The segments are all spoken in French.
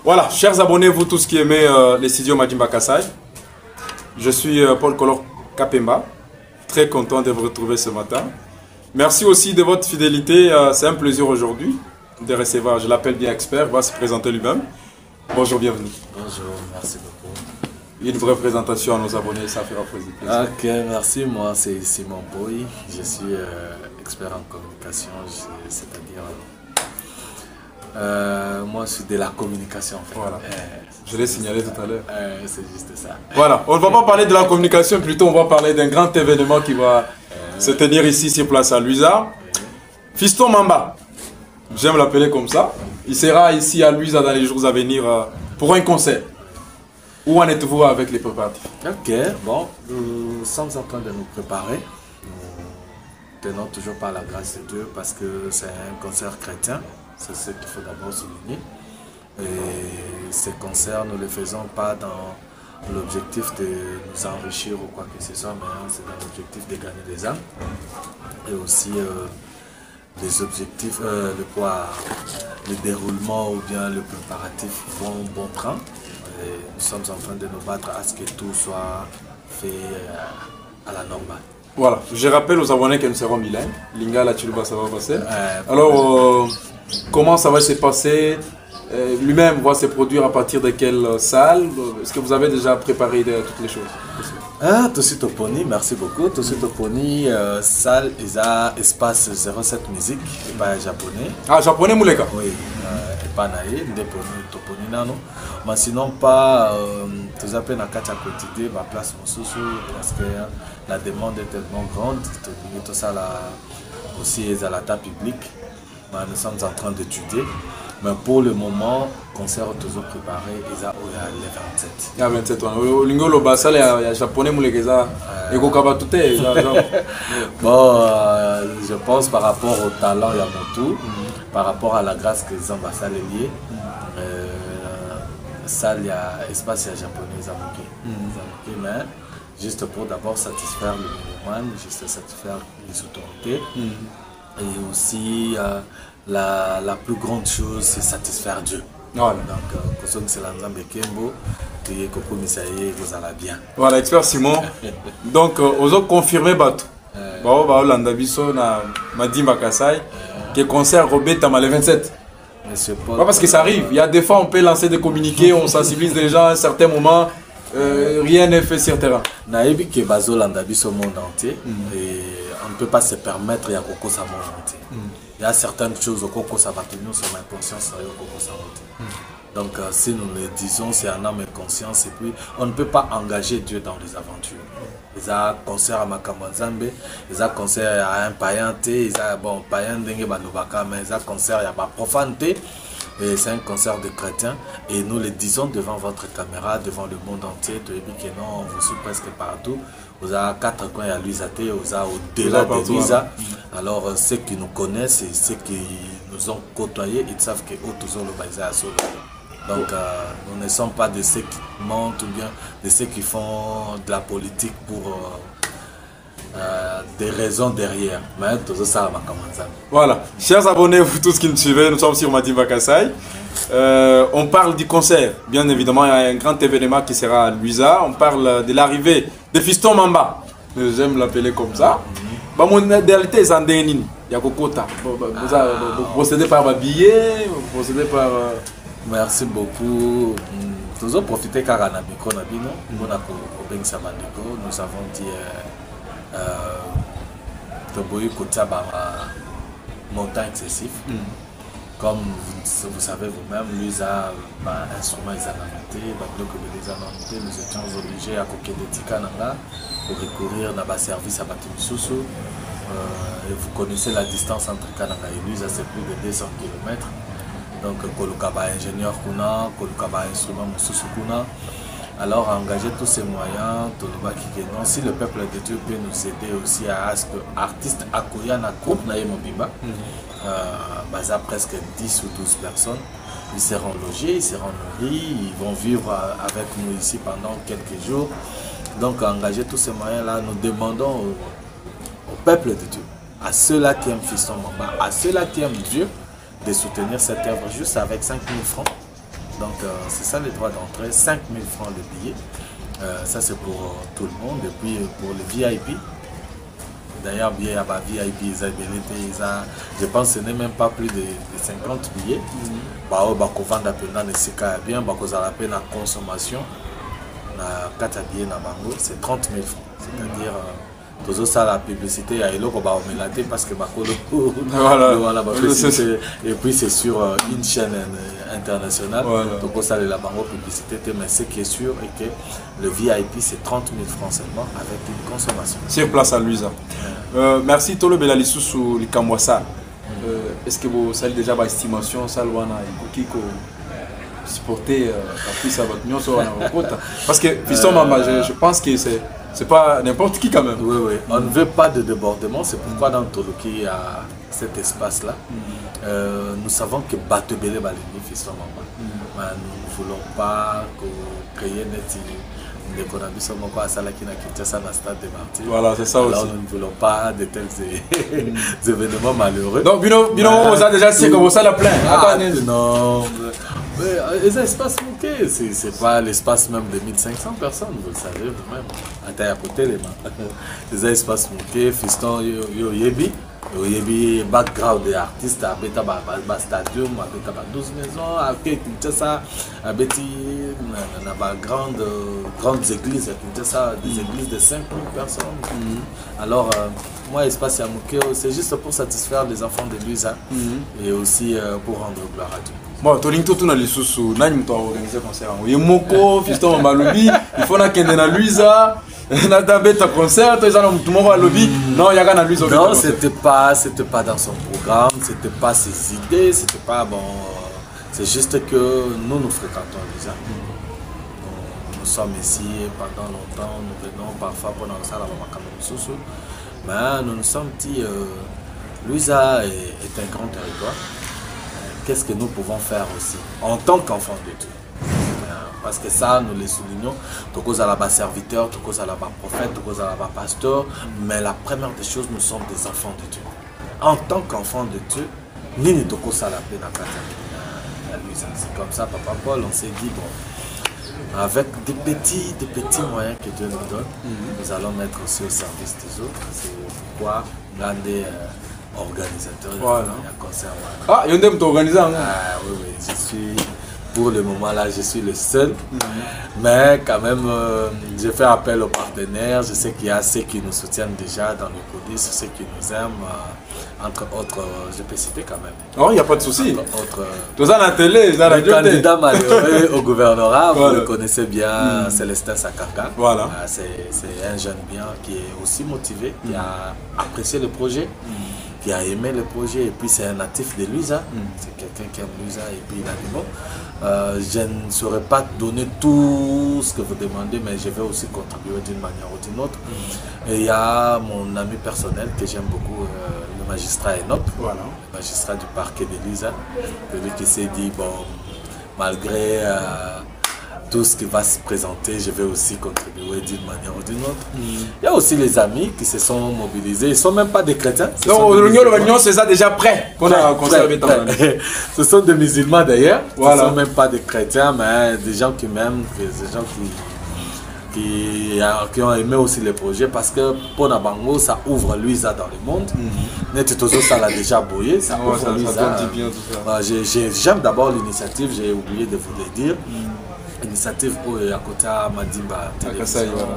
Voilà, chers abonnés, vous tous qui aimez les studios Madimba Kassai, je suis Paul Color Kapemba, très content de vous retrouver ce matin. Merci aussi de votre fidélité, c'est un plaisir aujourd'hui de recevoir, je l'appelle bien expert, il va se présenter lui-même. Bonjour, bienvenue. Bonjour, merci beaucoup. Une vraie présentation à nos abonnés, ça fera plaisir. Ok, merci, moi c'est Simon Boy, je suis expert en communication, c'est-à-dire... moi je suis de la communication en fait. Voilà. Je l'ai signalé tout à l'heure. C'est juste ça. Voilà, on ne va pas parler de la communication, plutôt on va parler d'un grand événement qui va se tenir ici sur place à Luisa. Fiston Mamba, j'aime l'appeler comme ça. Il sera ici à Luisa dans les jours à venir pour un concert. Où en êtes-vous avec les préparatifs? Ok, bon, nous sommes en train de nous préparer. Nous tenons toujours par la grâce de Dieu parce que c'est un concert chrétien. C'est ce qu'il faut d'abord souligner. Et ces concerts, nous ne les faisons pas dans l'objectif de nous enrichir ou quoi que ce soit, mais c'est dans l'objectif de gagner des âmes. Et aussi les objectifs, le déroulement ou bien le préparatif vont bon train. Et nous sommes en train de nous battre à ce que tout soit fait à la normale. Voilà, je rappelle aux abonnés que nous serons bilingues. Lingala, Tchoulouba, ça va passer. Alors, comment ça va se passer? Lui-même va se produire à partir de quelle salle? Est-ce que vous avez déjà préparé toutes les choses? Tossi Toponi, merci beaucoup. Tossi Toponi, salle, espace 07 musique, et pas japonais. Ah, japonais Mouleka? Oui, et pas naïe, Ndeponi Toponi nano. Mais sinon, pas tout à fait dans Katia quotidien, ma place Moussousou, parce que la demande est tellement grande. Tout ça là aussi est à la table publique. Nous sommes en train d'étudier. Mais pour le moment, concert toujours préparé, il y a les 27. Il y a 27 ans. Au lingo le basal, il y a japonais moulekeza. Et kokaba tout est. Bon, je pense par rapport au talent, il y a mon tout. Par rapport à la grâce que les ambassades est liée. Salle, il y a espace, il y a japonais, Zamuki. Mais juste pour d'abord satisfaire le mélomane, juste satisfaire les autorités. Et aussi, la plus grande chose, c'est satisfaire Dieu. Voilà. Donc, c'est l'ensemble Kembo, et Koko Misaye, vous allez bien. Voilà, expert Simon. Donc, aux autres confirmés, Landabiso, Madimba Kassai, qui est concert Robert Tamal le 27. Pas parce que ça arrive. Il y a des fois, on peut lancer des communiqués, on sensibilise les gens à un certain moment. Rien n'est fait sur terrain. Naïbi qui est basé au monde entier et on ne peut pas se permettre à Koko sa monde entier. Il y a certaines choses au Koko sa va tenir sur ma conscience au Koko sa monde. Donc si nous le disons, c'est un âme et conscience et puis on ne peut pas engager Dieu dans les aventures. Ils ont concert à Makamazambe, ils ont concert à un païen, ils ont bon païen dengue banubaka, mais ils ont concert à ma profanité. Et c'est un concert de chrétiens et nous le disons devant votre caméra, devant le monde entier. On vous suit presque partout. Vous avez 4 coins à Luisa, vous avez au-delà de Luisa. Alors ceux qui nous connaissent et ceux qui nous ont côtoyés, ils savent que toujours le Baïsa à Solo. Donc nous ne sommes pas de ceux qui mentent ou bien de ceux qui font de la politique pour des raisons derrière. Mais tout ça va commencer. Voilà, chers abonnés, vous tous qui nous suivez, nous sommes sur Madimba Kassai. On parle du concert. Bien évidemment, il y a un grand événement qui sera à Luisa. On parle de l'arrivée de Fiston Mamba. J'aime l'appeler comme ça. Mon idéalité est en déni. Il y a Kokota. Vous procédez par billet, vous procédez par. Merci beaucoup. Toujours profiter car on a micro nabino. Nous avons dit montant excessif. Comme vous savez vous-même, Luisa a instrument ils ont nous étions obligés à coquer des tikananga pour recourir à un service à Batimisusu. Et vous connaissez la distance entre Kananga et Luisa, c'est plus de 200 km. Donc, Kolukaba ingénieur Kuna, Kolukaba instrument Mususu Kuna. Alors, engager tous ces moyens, si le peuple de Dieu peut nous aider aussi à ce que l'artiste accueille un groupe Naïmobimba, basé presque 10 ou 12 personnes, ils seront logés, ils seront nourris, ils vont vivre avec nous ici pendant quelques jours. Donc, engager tous ces moyens-là, nous demandons au peuple de Dieu, à ceux-là qui aiment Fiston Mamba, à ceux-là qui aiment Dieu, de soutenir cette œuvre juste avec 5 000 francs. Donc c'est ça les droits d'entrée, 5 000 francs le billet. Ça c'est pour tout le monde. Et puis pour les VIP, d'ailleurs billet à VIP, je pense que ce n'est même pas plus de 50 billets. Bah on vend dans les CK bien, bah qu'on a la consommation. Na 4 billets na bango, c'est 30 000 francs. C'est-à-dire toujours ça la publicité à Elo qu'on va omelater parce que voilà, et puis c'est sur une chaîne internationale. Donc ça la bango publicité, mais ce qui est sûr est que le VIP c'est 30 000 francs seulement avec une consommation. Sur place à Luisa. Merci Tolo Belalisou sur les Kamwasa. Est-ce que vous savez déjà votre estimation Salwana et Kiko supporter parce que Fiston Mamba, je pense que c'est pas n'importe qui quand même. Oui, on ne veut pas de débordement, c'est pourquoi dans Toloki il y a cet espace là. Nous savons que Batebele va l'aimer Fiston Mamba, mais nous ne voulons pas créer voilà, c'est ça aussi. Alors nous ne voulons pas de tels événements malheureux. Donc Bino, vous avez déjà c'est comme ça la plaine. Non. Les espaces montés, c'est pas l'espace même de 1500 personnes, vous le savez vous-même. Attends, à côté les mains. Les espaces montés, Fiston Yebi. Il y a background des artistes, il y a un stadium, il y a 12 maisons, il y a grandes églises, des églises de 5000 personnes. Alors, moi, l'espace Yamouké, c'est juste pour satisfaire les enfants de Luisa et aussi pour rendre gloire à Dieu. Bon, tu as dit que tu as organisé un concert. Il y a Moko, Fiston Malobi, il faut que Luisa. Un concert, tout le monde va au lobby. Non, il y a un Luisa. Non, c'était pas dans son programme, c'était pas ses idées, c'était pas bon. C'est juste que nous fréquentons Luisa. Nous sommes ici pendant longtemps, nous venons parfois pour dans ça mais nous nous sommes dit, Luisa est un grand territoire. Qu'est-ce que nous pouvons faire aussi en tant qu'enfants de Dieu? Parce que ça, nous les soulignons, tous à la serviteur, tous à la prophète, tous à la pasteur, mais la première des choses, nous sommes des enfants de Dieu. En tant qu'enfants de Dieu, nous ne sommes pas la peine à Luisa. C'est comme ça, Papa Paul, on s'est dit, bon, avec des petits moyens que Dieu nous donne, nous allons mettre aussi au service des autres. C'est pourquoi l'un des organisateurs du concert. Ah, il y a un organisant. Oui, je suis... Pour le moment là, je suis le seul, mais quand même, je fais appel aux partenaires. Je sais qu'il y a ceux qui nous soutiennent déjà dans le coulisses, ceux qui nous aiment, entre autres, je peux citer quand même. Non, il n'y a pas de souci. Tout ça la télé, le candidat malheureux au gouvernorat, vous le connaissez bien, Célestin Sakanga. Voilà. C'est un jeune bien qui est aussi motivé, qui a apprécié le projet. Qui a aimé le projet et puis c'est un natif de Luisa, c'est quelqu'un qui aime Luisa et puis il a dit bon, je ne saurais pas donner tout ce que vous demandez mais je vais aussi contribuer d'une manière ou d'une autre. Et il y a mon ami personnel que j'aime beaucoup, le magistrat Enoch, le magistrat du parquet de Luisa, celui qui s'est dit bon, malgré tout ce qui va se présenter, je vais aussi contribuer d'une manière ou d'une autre. Il y a aussi les amis qui se sont mobilisés. Ils ne sont même pas des chrétiens. Non, l'Union, c'est ça déjà prêt qu'on a conservé. Ce sont des musulmans d'ailleurs. Voilà. Ce ne sont même pas des chrétiens, mais des gens qui m'aiment, des gens qui ont aimé aussi le projet parce que pour Nabango, ça ouvre Luisa dans le monde. Ça l'a déjà bouillé, ça ouvre Luisa. J'aime d'abord l'initiative, j'ai oublié de vous le dire. Initiative à côté à Madimba Télévision,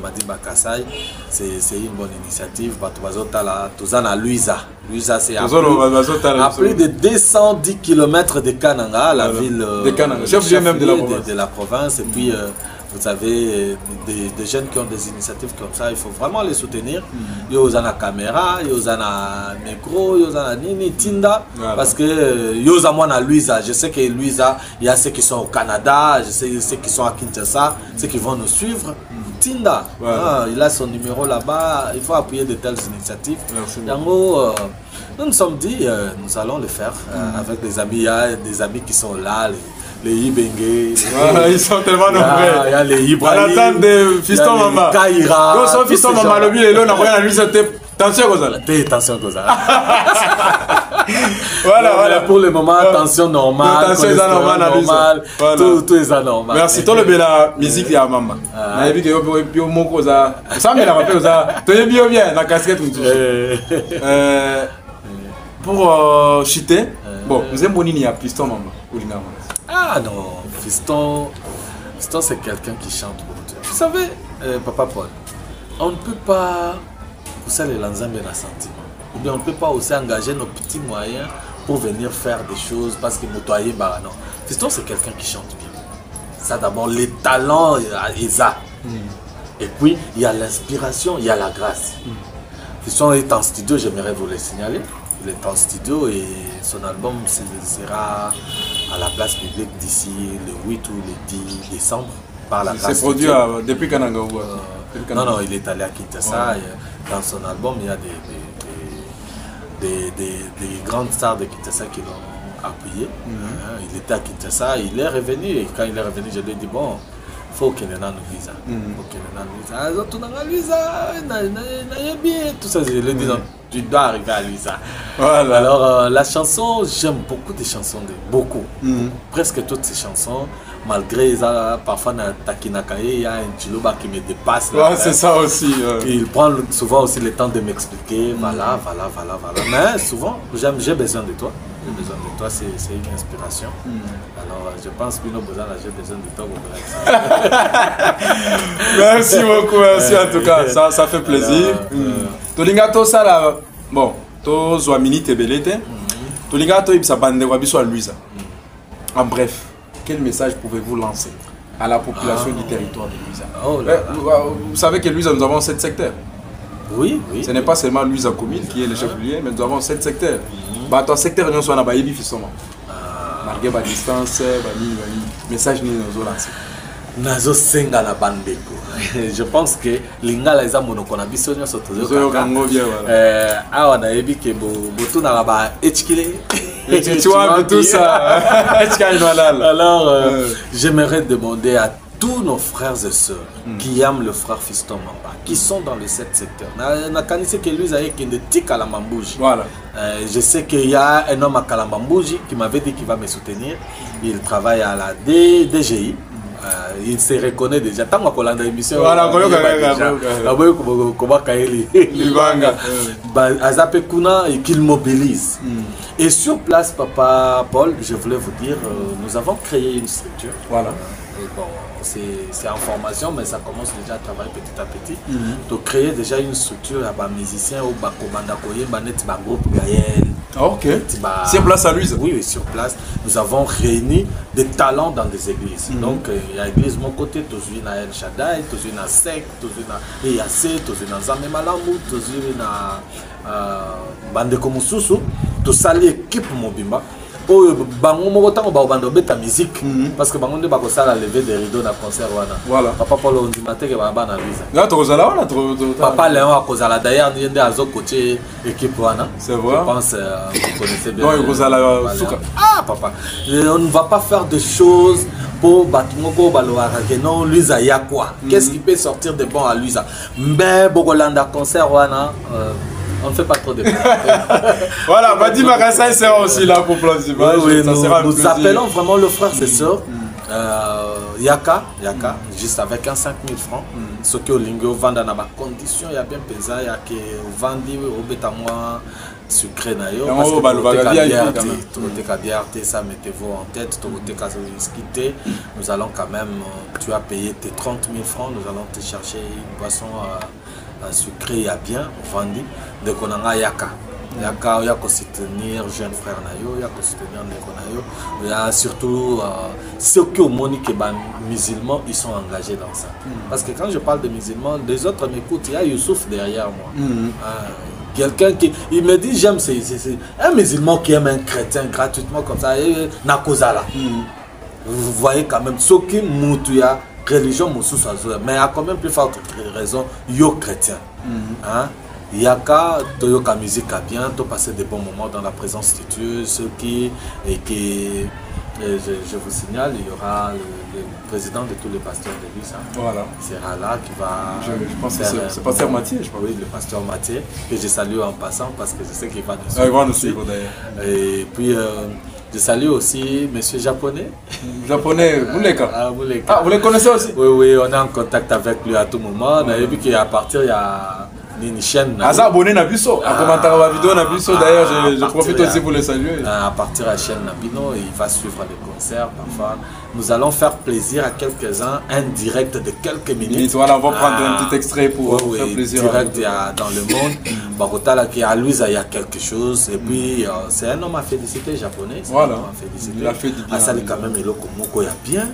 Madimba Kassai, c'est une bonne initiative. Tout à Luisa. Luisa, c'est à plus de 210 km de Kananga, la ville de la province. Et puis, vous avez des jeunes qui ont des initiatives comme ça, il faut vraiment les soutenir. Il y a caméra, il y a micro, il y a Nini, Tinda. Parce que il y a Luisa. Je sais que Luisa, il y a ceux qui sont au Canada, je sais ceux qui sont à Kinshasa, ceux qui vont nous suivre. Tinda, il a son numéro là-bas, il faut appuyer de telles initiatives. Nous nous sommes dit, nous allons le faire avec des amis. Il y a des amis qui sont là. Les Ibengue, ils sont tellement nombreux. Il y a les Ibrahim, à l'attente de Fiston Mamba. Kaira. Non, sans Fiston Mamba, le but est là, on a rien à lui, c'était tension, Kozala. Tension, Kozala. Voilà, voilà. Pour le moment, attention normale. Attention est normal. Tout est anormal. Merci. Toi, le la musique, il y a maman. Na ebi que yo moko za. Ça me la rappelle ça. Tu bien la casquette pour chuter. Bon, nous aimons Bonini à Piston maman. Ah non, Fiston c'est quelqu'un qui chante beaucoup. Vous savez, Papa Paul, on ne peut pas pousser les l'ensemble d'un sentiment. Ou bien on ne peut pas aussi engager nos petits moyens pour venir faire des choses parce que motoyer non. Fiston c'est quelqu'un qui chante bien. Ça d'abord, les talents, il ça. Et puis, il y a l'inspiration, il y a la grâce. Fiston est en studio, j'aimerais vous le signaler. Il est en studio et son album sera à la place publique d'ici le 8 ou le 10 décembre par la grâce. C'est produit depuis Kananga Non, il est allé à Kinshasa. Dans son album, il y a des grandes stars de Kinshasa qui l'ont appuyé. Il était à Kinshasa, il est revenu. Et quand il est revenu, je lui ai dit bon, il faut qu'il ait un visa. Tout ça, je lui ai dit non, tu dois arriver à Luisa. Voilà. Alors, la chanson, j'aime beaucoup des chansons, beaucoup. Presque toutes ces chansons. Malgré ça, parfois, il y a un chiloba qui me dépasse. Ouais, c'est ça aussi. Il prend souvent aussi le temps de m'expliquer. Voilà. Mais souvent, j'ai besoin de toi. J'ai besoin de toi, c'est une inspiration. Alors, je pense que j'ai besoin de toi. Merci beaucoup, merci en tout cas. Ça fait plaisir. Tolingato, ça là. Bon, to Zouamini Tebelete. Tolingato, il s'abande de Wabiso à Luisa. En bref. Quel message pouvez-vous lancer à la population du territoire de Luisa? Vous savez que Luisa, nous avons 7 secteurs. Oui. Ce n'est pas seulement Luisa commune qui est le chef-lieu, mais nous avons 7 secteurs. Ton secteur, nous sommes à Baïbi Fissoma. Malgré la distance, message nous lancé. Nazo senga na bandeko. Je pense que lingala eza monoko na biso nyoso tozo kaka. Awa na yebi ke botu na ba etikile. Tu vois tout ça. Alors j'aimerais demander à tous nos frères et sœurs qui aiment le frère Fiston Mamba, qui sont dans les 7 secteurs. Na kanise ke lui zaye qui ne tique à la Mambouji. Voilà. Je sais qu'il y a un homme à Kalambambouji qui m'avait dit qu'il va me soutenir. Il travaille à la DGI. Il se reconnaît déjà. Tant qu'on a l'émission, voilà, et qu'il mobilise. Et sur place, Papa Paul, je voulais vous dire, nous avons créé une structure. Voilà. Bon, c'est en formation, mais ça commence déjà à travailler petit à petit. Donc créer déjà une structure à bas musiciens ou bas commandant groupe Gaël. Ok. Sur place à Luisa. Oui, sur place. Nous avons réuni des talents dans des églises. Donc il y a l'église mon côté, tous une à El Shaddai, tous une à Sek, tous une à EAC, tous une à Zame Malamou, tous une à Bandeko Moussousou, tous ça l'équipe Mobimba. Bango moko tango ba bando beta musique parce que bango nde ba ko sala lever des rideaux na concert wana. Voilà. Papa Paul on dit mateke ba ba na Luisa. Là to kozala wana Papa Léon a kozala d'ailleurs ndé azo coacher équipe wana. C'est vrai. Je pense vous connaissez bien. Non, kozala souka. Ah papa, on ne va pas faire de choses pour batumoko baloara que non Luisa y a quoi? Qu'est-ce qui peut sortir de bon à Luisa? Mais Bogolanda concert wana on ne fait pas trop de voilà, Badi Makasai sera aussi là pour plaisir. Nous appelons vraiment le frère et sœur. Yaka, juste avec un 5 000 francs. Ce que Lingo vend dans ma condition, il y a bien pesé, il y a que vendi au bétamois sucré nayo. Parce que ça mettez-vous en tête, nous allons quand même, tu as payé tes 30 000 francs, nous allons te chercher une boisson sucré, il y a bien vendu. Donc on a Yaka. Yaka, il y a qu'à soutenir jeune frère nayo, il y a qu'à soutenir Neko nayo. Il y a surtout ceux qui ont monique musulmans, ils sont engagés dans ça. Parce que quand je parle de musulmans, les autres m'écoutent, il y a Youssouf derrière moi. Quelqu'un qui il me dit j'aime c'est un musulman qui aime un chrétien gratuitement comme ça et Nakozala. Vous voyez quand même ceux qui moutuya religion mais il y a quand même plus forte raison yo chrétien. Yaka toyoka musique à bien, to passer des bons moments dans la présence de Dieu, ceux qui Et je vous signale, il y aura le président de tous les pasteurs de Luisa. Voilà. Il sera là qui va. Je pense que c'est pasteur Mathieu, je pense. Oui, le pasteur Mathieu, que je salue en passant parce que je sais qu'il va nous suivre. Il va nous suivre d'ailleurs. Et puis, je salue aussi monsieur japonais. Japonais, Bouleka. Ah, vous les connaissez aussi? Oui, oui, on est en contact avec lui à tout moment. D'ailleurs, vu qu'à partir, il y a une chaîne. Asa abonné na biso, en commentaire la vidéo na biso. D'ailleurs, je profite aussi pour le saluer. À partir de la chaîne Nabino, il va suivre les concerts parfois. Nous allons faire plaisir à quelques-uns, un direct de quelques minutes. Voilà, on va prendre un petit extrait pour faire plaisir. Direct dans le monde. Bakotala qui à Louisa, il y a quelque chose. Et puis, c'est un homme à féliciter japonais. Voilà. Il a fait du bien. Ça, quand même, il y a bien.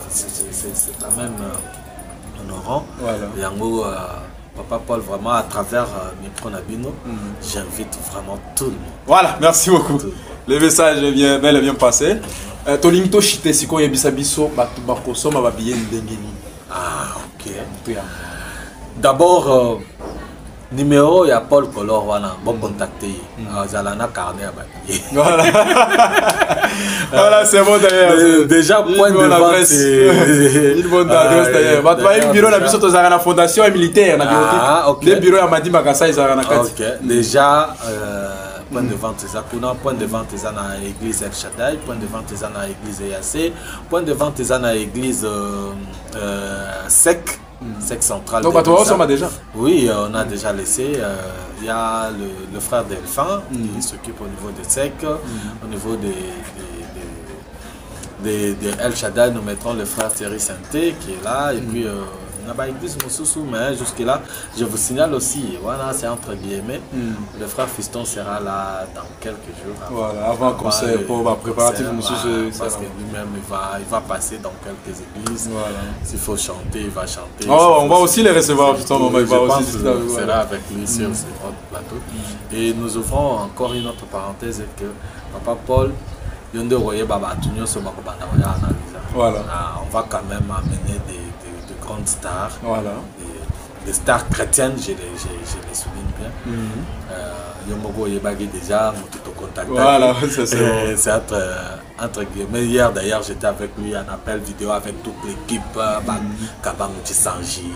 C'est quand même honorant. Voilà. Papa Paul, vraiment à travers Micro Nabino, j'invite vraiment tout le monde. Voilà, merci beaucoup. Le message est bien, bel et bien passé. Tolimito chite si ko yebisa biso batu bakosoma ba billet ndengeni. Ah, ok. D'abord, numéro il y a Paul Color wana bon contacter. Zalana carnet à papier. Voilà. Voilà, c'est bon d'ailleurs. Déjà point de vente. Il bonne adresse d'ailleurs. Bah toi bureau na biso to zara fondation militaire na bureau. Ah, ok. Le bureau ya Madi Makasa zara na kati. Ok. Déjà point de vente point de vente à l'église El Shaddai, point de vente à l'église EAC, point de vente à l'église SEC. Sec central. Donc, toi aussi, on a déjà. Oui, on a déjà laissé. Il y a le frère Delphin qui s'occupe au niveau de SEC. Au niveau de El Shaddai, nous mettrons le frère Thierry Santé qui est là. Et puis, on n'a pas église Moussoussou, mais jusque-là, je vous signale aussi, voilà, c'est entre guillemets, le frère Fiston sera là dans quelques jours. Voilà, avant le concert, pour ma préparatif Moussoussou. Parce que lui-même, il va passer dans quelques églises. Voilà. S'il faut chanter, il va chanter. Oh, on va aussi les recevoir, Fiston, il va aussi. On sera avec lui sur ce plateau. Et nous ouvrons encore une autre parenthèse que Papa Paul, voilà. On va quand même amener de grandes stars, voilà. des stars chrétiennes, je les souligne bien. Yomogo Yebagi déjà, tout contact. Voilà, c'est entre guillemets. Hier d'ailleurs, j'étais avec lui en appel vidéo avec toute l'équipe, Kabamouti Sanji,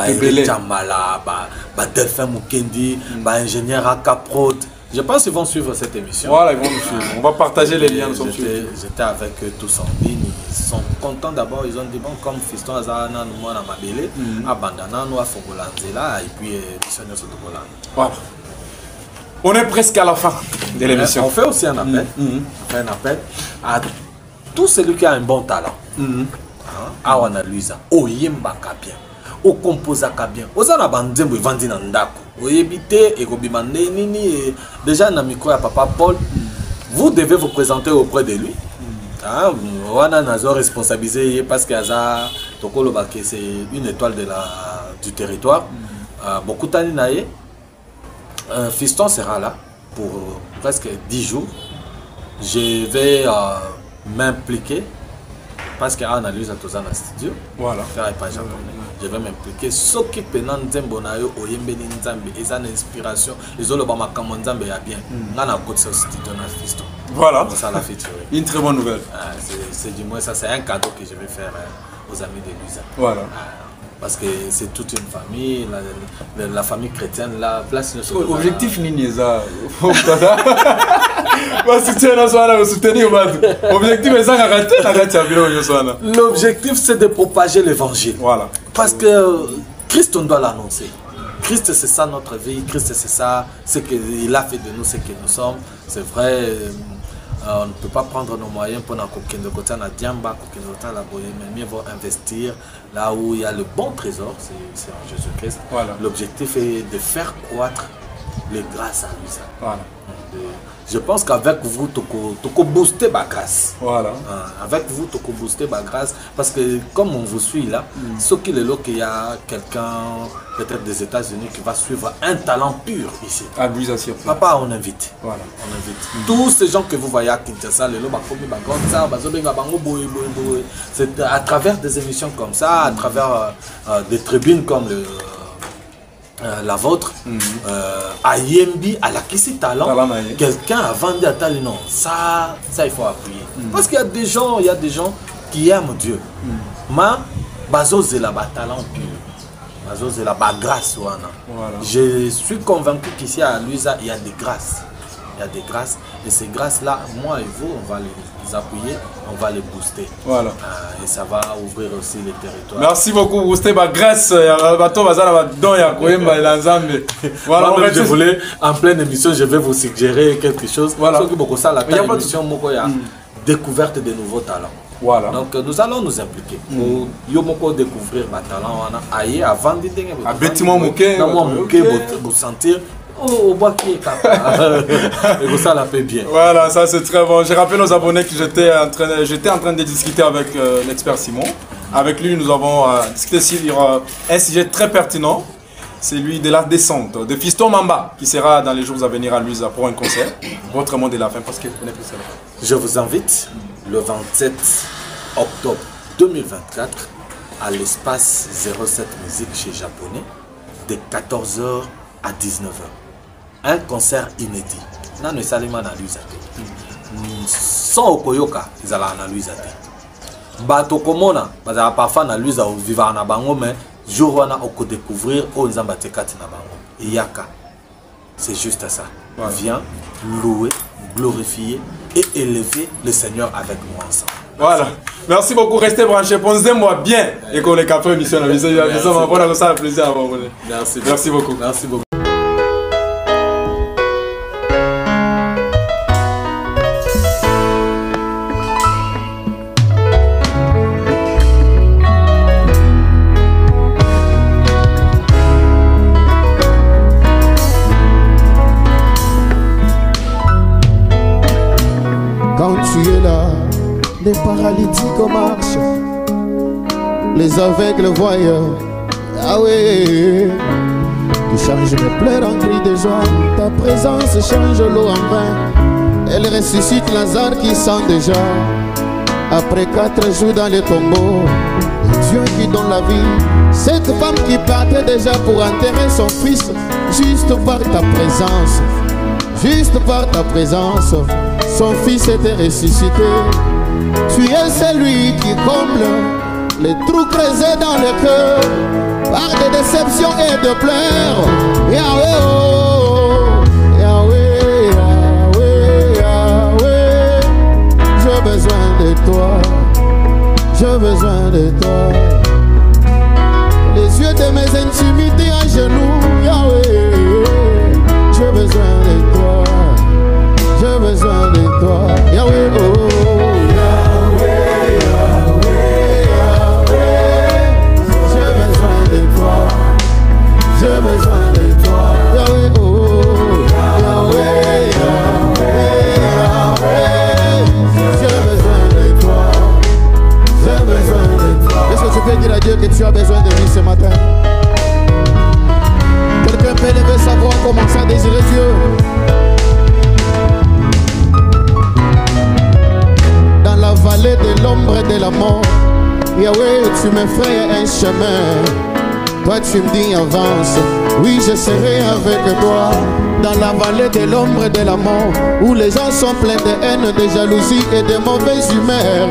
Eric Chamala, Delphin Mukendi, ingénieur Akaprod. Je pense qu'ils vont suivre cette émission. Voilà, ils vont nous suivre. On va partager les liens. J'étais avec eux tous en ligne. Ils sont contents d'abord. Ils ont dit bon, comme Fiston Azana, nous, on a Mabélé, Abandana, nous, à Fogolanzela, et puis, voilà. On est presque à la fin de l'émission. On fait aussi un appel. On fait un appel à tout celui qui a un bon talent. À Luisa, au Yembaka bien, au Composaka bien, aux Anabandembo, ils vendent dans Ndako. Déjà, Papa Paul, vous devez vous présenter auprès de lui. On a responsabilisé parce que c'est une étoile du territoire. Beaucoup d'années, Fiston sera là pour presque 10 jours. Je vais m'impliquer. Parce qu'il y a une analyse à tous dans le studio. Voilà. Je vais m'impliquer. Ce qui peut nous dire ils ont une inspiration. Ils ont le bon Nzambe bien. On a un studio dans le studio. Voilà. Une très bonne nouvelle. C'est du moins ça, c'est un cadeau que je vais faire aux amis de Luisa. Voilà. Parce que c'est toute une famille, la famille chrétienne, la place. Objectif Nineza. L'objectif c'est de propager l'évangile. Voilà. Parce que Christ, on doit l'annoncer. Christ, c'est ça notre vie. Christ, c'est ça ce qu'il a fait de nous, ce que nous sommes. C'est vrai. On ne peut pas prendre nos moyens pour nous de côté à Diamba, mais mieux vaut investir là où il y a le bon trésor, c'est en Jésus-Christ. Voilà. L'objectif est de faire croître les grâces à lui. Voilà. Je pense qu'avec vous, tu peux booster ma grâce. Voilà. Avec vous, tu peux booster ma grâce. Parce que comme on vous suit là, ce qu'il est là, qu'il y a quelqu'un, peut-être des États-Unis, qui va suivre un talent pur ici. À Louisa. Papa, on invite. Voilà. On invite. Tous ces gens que vous voyez à Kinshasa, c'est à travers des émissions comme ça, à travers des tribunes comme la vôtre, à Yembi, à la Kissi Talent, quelqu'un a vendu à Tali, non, ça il faut appuyer. Parce qu'il y a des gens qui aiment Dieu. Mais, bazo c'est la talent pur. Bazo c'est la grâce. Je suis convaincu qu'ici à Luisa, il y a des grâces. Il y a des grâces. Et ces grâces-là, moi et vous, on va les appuyer, on va les booster. Voilà. Et ça va ouvrir aussi les territoires. Merci beaucoup, booster ma grâce. Voilà, je voulais, en pleine émission, je vais vous suggérer quelque chose. Voilà. Il y a émission, il y a découverte de nouveaux talents. Voilà. Donc nous allons nous impliquer. Nous allons découvrir ma talent. Aïe, avant de dire, vous sentir. Oh, bois qui est capable. Et ça la fait bien. Voilà, ça c'est très bon. Je rappelle aux abonnés que j'étais en train de discuter avec l'expert Simon. Avec lui, nous avons discuté sur un sujet très pertinent. C'est lui de la descente de Fiston Mamba qui sera dans les jours à venir à Luisa pour un concert. Votre mot de la fin parce que vous connaissez plus ça. Je vous invite le 27 octobre 2024 à l'espace 07 Musique chez Japonais de 14h à 19h. Un concert inédit. Nous ne sommes pas dans Luisa. Sans Okoyoka, ils allaient dans Luisa. Bato komona, parce que parfois dans Luisa, on vit en Abango, mais jour où on découvrir, on va te casser dans Abango. Yaka. C'est juste ça. Voilà. Viens louer, glorifier et élever le Seigneur avec moi ensemble. Voilà. Merci beaucoup. Restez branchés. Pensez-moi bien. Et qu'on est capable de mission. Merci. Merci beaucoup. Merci beaucoup. Les paralytiques marchent, les aveugles voyeurs. Ah oui, tu changes mes pleurs en cris de joie. Ta présence change l'eau en vin. Elle ressuscite Lazare qui sent déjà. Après 4 jours dans le tombeau, Dieu qui donne la vie. Cette femme qui partait déjà pour enterrer son fils, juste par ta présence, juste par ta présence, son fils était ressuscité. Tu es celui qui comble les trous creusés dans le cœur par des déceptions et de pleurs. Yahweh, oh, Yahweh, Yahweh, Yahweh. J'ai besoin de toi, j'ai besoin de toi. Les yeux de mes intimités à genoux, Yahweh. J'ai besoin de toi, j'ai besoin de toi, Yahweh, oh. J'ai besoin de toi, Yahweh, oh, Yahweh, Yahweh, Yahweh. J'ai besoin de toi, j'ai besoin de toi. Est-ce que tu peux dire à Dieu que tu as besoin de lui ce matin? Quelqu'un peut lever sa voix, commencer à désirer Dieu. Dans la vallée de l'ombre et de la mort, Yahweh, tu me ferais un chemin. Toi tu me dis avance, oui je serai avec toi. Dans la vallée de l'ombre et de la mort, où les gens sont pleins de haine, de jalousie et de mauvaises humeurs,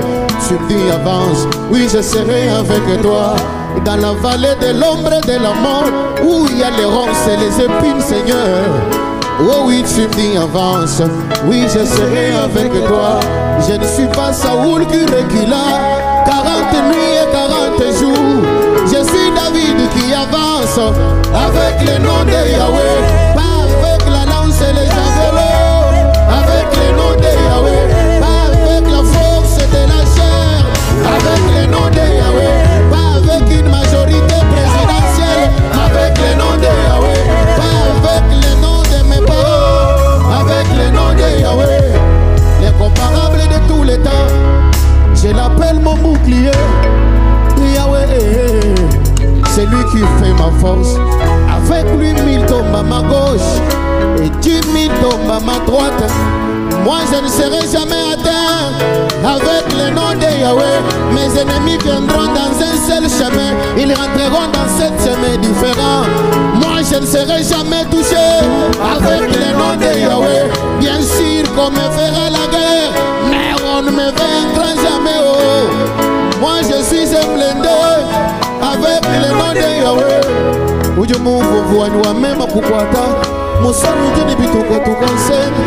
tu me dis avance, oui je serai avec toi. Dans la vallée de l'ombre et de la mort, où il y a les ronces et les épines, Seigneur, oh oui tu me dis avance, oui je serai avec toi. Je ne suis pas Saoul qui recula 40 nuits et 40 jours. Je suis David qui avance avec le nom de Yahweh, pas avec la lance et les javelots, avec le nom de Yahweh, pas avec la force de la chair, avec le nom de Yahweh, pas avec une majorité présidentielle, avec le nom de Yahweh, pas avec le nom de mes parents, avec le nom de Yahweh, l'incomparable de tous les temps. Je l'appelle mon bouclier, Yahweh, c'est lui qui fait ma force. Avec lui 1000 tombent à ma gauche et 10 000 tombent à ma droite. Moi je ne serai jamais atteint avec le nom de Yahweh. Mes ennemis viendront dans un seul chemin, ils rentreront dans 7 chemins différents. Moi je ne serai jamais touché avec le nom de Yahweh. Bien sûr qu'on me fera la guerre, mais on ne me vaincra jamais. Oh. Moi je suis un blindé avec le nom de Yahweh. Uju Mungu vuani wa mema kukwata musonu jini bituko tukonseni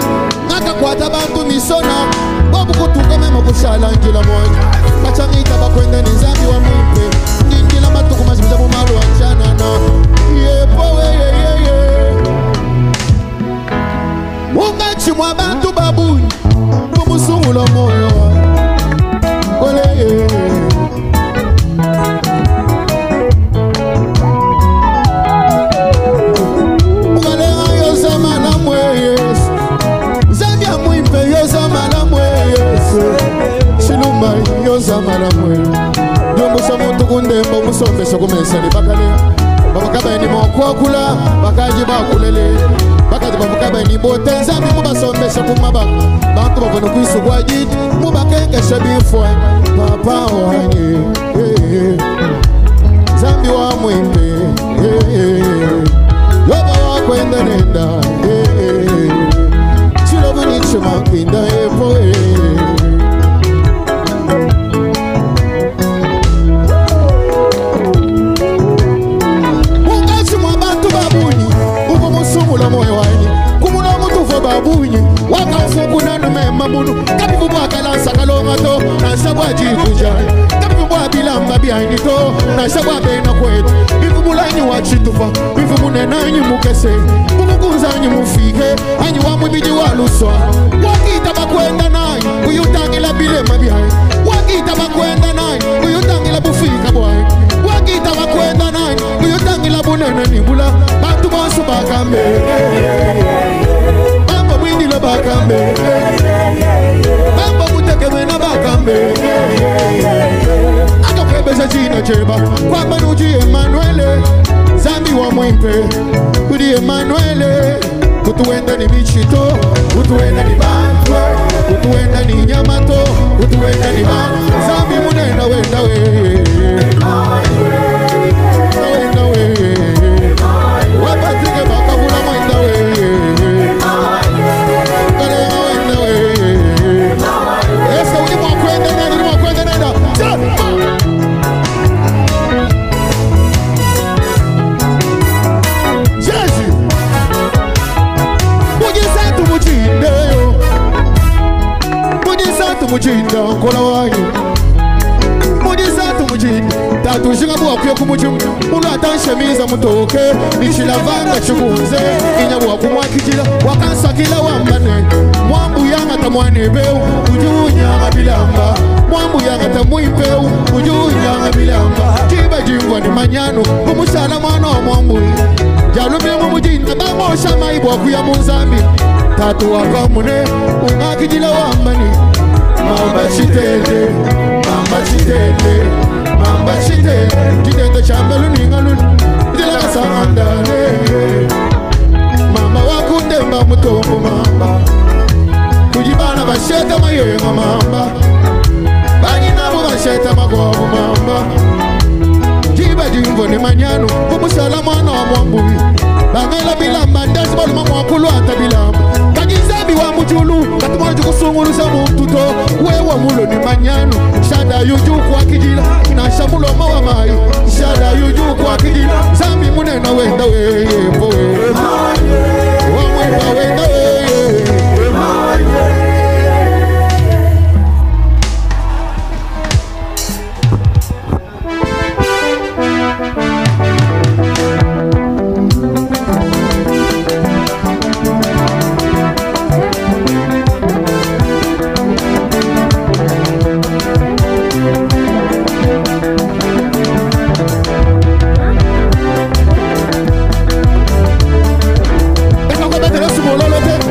naka kwata bantu misona babu kutuka mema kushala njila moja kachangita bakwenda ni zambi wa mumpe njila matuku mazibiza mumalu wa nchana na yepo ye ungachi mwa bantu babuni mumusungulo moyo ole Ndembo musombe sokumesa ni bakale babakaba ni mokwakula bakaji bakulele bakati babakaba ni botenza bi mubasombe sokumaba bantu bakono kwisugwa jiti mubakenge shabifwa papa wanye zambi wa mwimbe yoba wa kwenda nenda chilobu ni chuma kwinda epo moyo wani kumuna mutu fo babunyi wakafuku nanu mema munu kabibu bwakalansa kalonga to nasabwa jikuja kabibu bwabilamba byanyi to nasabwa bena kwetu bivumulanyi wachitufa bivumunenanyi mukese mumukunzanyi mufike anyi wamwibiji waluswa wakita bakwenda nanyi kuyutangila bilema byanyi wakita bakwenda nanyi kuyutangila bufika bwanyi wakita bakwenda nanyi kuyutangila bunene nibula bantu bonsu bakambe bamba mwindilo bakambe bamba mutekemena bakambe akakwebeza china cheba kwamba nuji Emanuele zambi wa mwimpe kudi Emanuele kutuenda ni bichito kutuenda ni bantwe kutuenda ni nyamato kutuenda ni bantu zambi munenda wenda we wenda we wapatrike bakabula mwenda we kare wenda we esa uli mwakwenda nenda Jesu mujisatu mujindeyo mujisatu mujinda nkola wanyu mujisatu mujinda tatushinga bwakwiye kumujimu mulu atanshemiza mutoke nishilavanga chikunze inyabwa kumwakijila wakansakila wambane mwambu yanga tamwanebeu ujunyanga bilamba mwambu yanga tamwipeu ujunyanga bilamba kiba jingwa ni manyano kumusala mwana wa mwambu jalumye mumujinda bamosha maibwa kuya munzambi tatu wakamune ungakijila wambani mamba chitete mamba chitete mamba chitete chitete chambelu ningaluni dilaka sangandane mamba wakundemba mutombo mamba kujibana basheta mayenga mamba bani nabo basheta magwabu mamba jiba jimvo ni manyano kumusala mwana wa mwambui bangela bilamba ndasi baluma mwakulu ata bilamba kajizabi wa mujulu katumaju kusungulu sa mumtuto wewa mulo ni manyano shada yuju kwa kijila na shamulo mawa mai shada yuju kwa kijila zambi munena wenda weye poe wamwenda wenda weye Mololote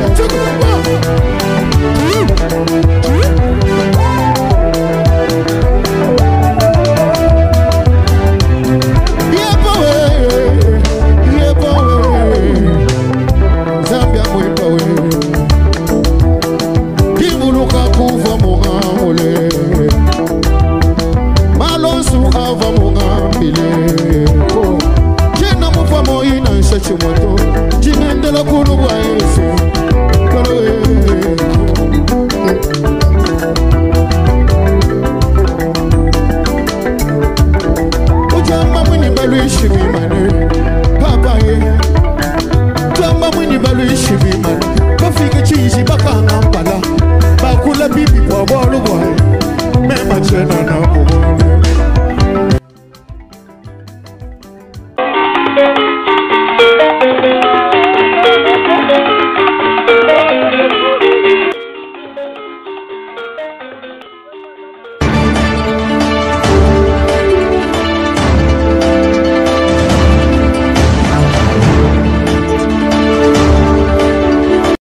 non, non.